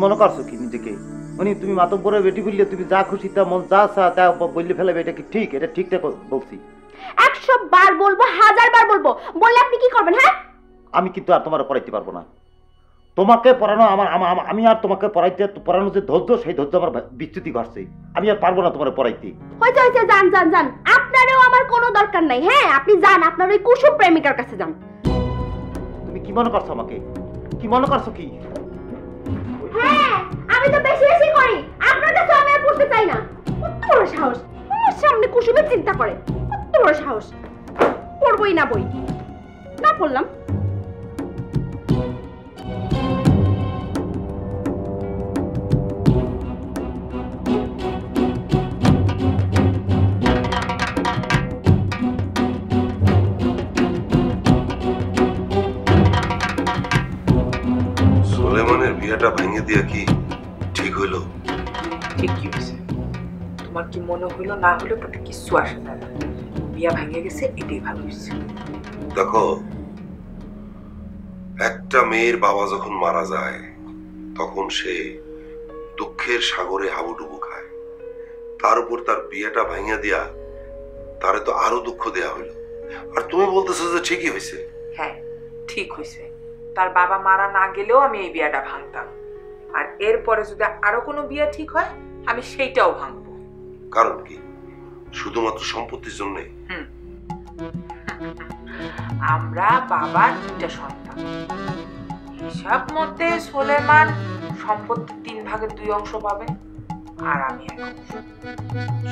মনে করছো কি নিজেকে? মানে তুমি মাতব্বরের বেটি বললে তুমি যা খুশি তা মন যা চা তা বললে ফেলাবে, এটা কি ঠিক? এটা ঠিকঠাক বলছি? 100 বার বলবো, 1000 বার বলবো, বললে আপনি কি করবেন? হ্যাঁ, আমি কিন্তু আর তোমার পড়াইতে পারবো না। তোমাকে পড়ানো আমি আর তোমাকে পড়ানো যে ধৈর্য, সেই ধৈর্য আমার বিচ্যুতি ঘটছে। আমি আর পারবো না তোমার পড়াইতে। হয়েছে হয়েছে, যান যান যান, আপনারও আমার কোনো দরকার নাই। হ্যাঁ, আপনি যান, আপনার ওই কুসুম প্রেমিকার কাছে যান। তুমি কি মনে করছো আমাকে? কি মনে করছো কি? হ্যাঁ, আমি তো বেশি বেশি করি, আপনার কাছে আমি আর পড়তে চাই না। কত বড় সাহস, আমার সামনে কুসুমের চিন্তা করে, কত বড় সাহস। পড়বই না বই, না পড়লাম। সুলেমানের বিয়েটা ভেঙে দিয়া কি ঠিক হইলো? ঠিক কি হয়েছে? তোমার কি মনে হইলো না হইলো তাতে কিছু আসে যায় না। বিয়া ভেঙে গেছে, এটাই ভালো হয়েছে। দেখো, একটা মেয়ের বাবা যখন মারা যায় তখন সে দুঃখের সাগরে হাবুডুবু খায়। তার উপর তার বিয়েটা ভেঙে দিয়া তারে তো আরো দুঃখ দেয়া হইলো। আর তুমি বলতেছো যে ঠিকই হয়েছে? হ্যাঁ, ঠিক হয়েছে। তার বাবা মারা না গেলেও আমি এই বিয়াটা ভাঙতাম, আর এরপরে যদি আরো কোনো বিয়া ঠিক হয় আমি সেইটাও ভাঙবো। কারণ কি? শুধুমাত্র সম্পত্তির জন্যে? আমরা বাবার 2টা সন্তান। হিসাব মতে সুলেমান সম্পত্তির 3 ভাগের 2 অংশ পাবে, আর আমি 1 অংশ।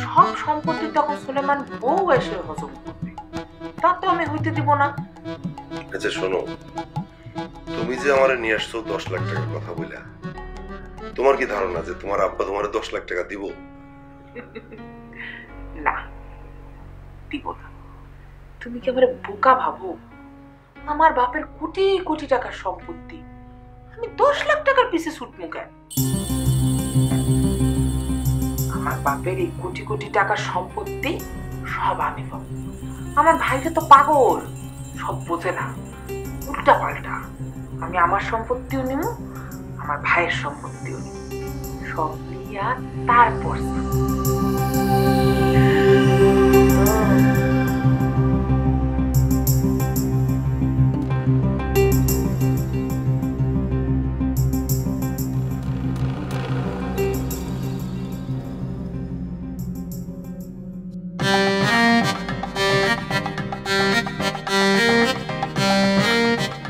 সব সম্পত্তি তখন সুলেমান বউ এসে হজম করবে, তা তো আমি হইতে দিব না। আচ্ছা শোনো, তুমি যে আমারে নিয়ে আসছো 10 লাখ টাকার কথা বইলা, তোমার কি ধারণা যে তোমার আব্বা তোমারে 10 লাখ টাকা দিব? না, দিব না। তুমি কি আমার বোকা ভাবো? আমার বাপের কোটি কোটি টাকার সম্পত্তি, আমি 10 লাখ টাকার পিছে ছুটমু কেন? আমার বাপের এই কোটি কোটি টাকার সম্পত্তি সব আমি পাবো। আমার ভাইটা তো পাগল, সব বোঝে না, উল্টা পাল্টা। আমি আমার সম্পত্তিও নিব, আমার ভাইয়ের সম্পত্তিও নিব, সব নিয়া তারপর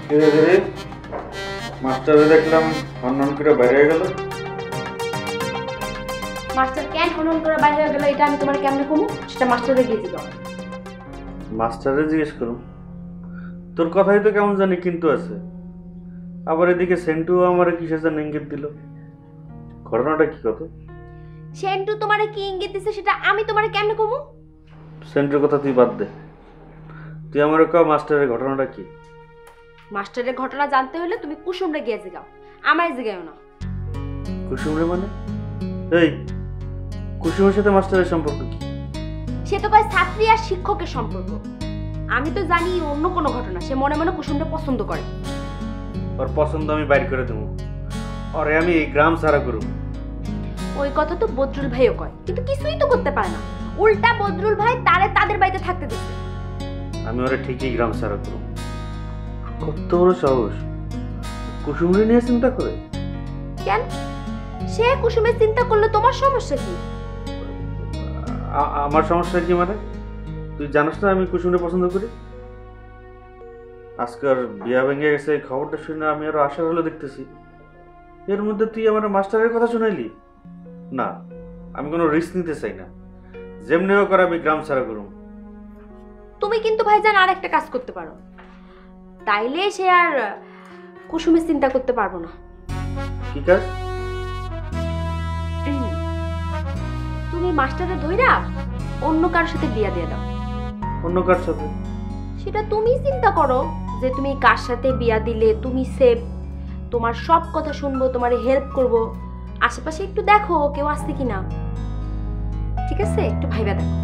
ধীরে ধীরে মাস্টারে দেখলাম হনন করে বাইরে গেল। মাস্টার কেন হনন করে বাইরে হয়ে গেল এটা আমি তোমার কেমনে কমু? সেটা মাস্টারে গিয়ে দিবা। মাস্টারে জিজ্ঞেস করুন। তোর কথাই তো কেমন জানি কিন্তু আছে। আবার এদিকে সেন্টু আমার কিসের যেন ইঙ্গিত দিল। ঘটনাটা কি কত? সেন্টু তোমারে কি ইঙ্গিত দিছে সেটা আমি তোমারে কেমনে কমু? সেন্টুর কথা তুই বাদ দে, তুই আমার কও মাস্টারের ঘটনাটা কি? মাস্টারের ঘটনা জানতে হলে তুমি কুসুমরে গিয়ে জিগাও, আমায় জিগাও না। কুসুমরে মানে? এই কুসুমের সাথে মাস্টারের সম্পর্ক কি? সে তো কয় ছাত্রী আর শিক্ষকের সম্পর্ক। আমি তো জানি অন্য কোনো ঘটনা। সে মনে মনে কুসুমরে পছন্দ করে। ওর পছন্দ আমি বাইর করে দেবো, ওরে আমি এই গ্রাম ছাড়া করব। ওই কথা তো বদরুল ভাইও কয়, কিন্তু কিছুই তো করতে পারে না। উল্টা বদরুল ভাই তারে তাদের বাড়িতে থাকতে দিচ্ছে। আমি ওরে ঠিকই গ্রাম ছাড়া করব। কত বড় সাহস! কুসুমরে নিয়ে চিন্তা করে? কেন? সে কুসুমের চিন্তা করলে তোমার সমস্যা কি? আমার সমস্যা কি মানে? তুই জানিস না আমি কুসুমরে পছন্দ করি। আজকাল বিয়া ভেঙে গেছে এই খবরটা শুনে আমি আরো আশার হলো দেখতেছি। এর মধ্যে তুই আমার মাস্টারের কথা শুনাইলি? না, আমি কোনো রিস্ক নিতে চাই না। যেমনি হোক করে আমি গ্রাম ছাড়া করুম। তুমি কিন্তু ভাইজান আর একটা কাজ করতে পারো, তাইলে সে আর কুসুমের চিন্তা করতে পারবো না। কি কাজ? তুমি মাস্টারে ধইরা অন্য কারোর সাথে বিয়া দিয়ে দাও। অন্য কার সাথে? সেটা তুমি চিন্তা করো যে তুমি কার সাথে বিয়া দিলে তুমি সেফ। তোমার সব কথা শুনবো, তোমারে হেল্প করব। আশেপাশে একটু দেখো কেউ আসছে কিনা। ঠিক আছে, একটু ভাইবা দেখো।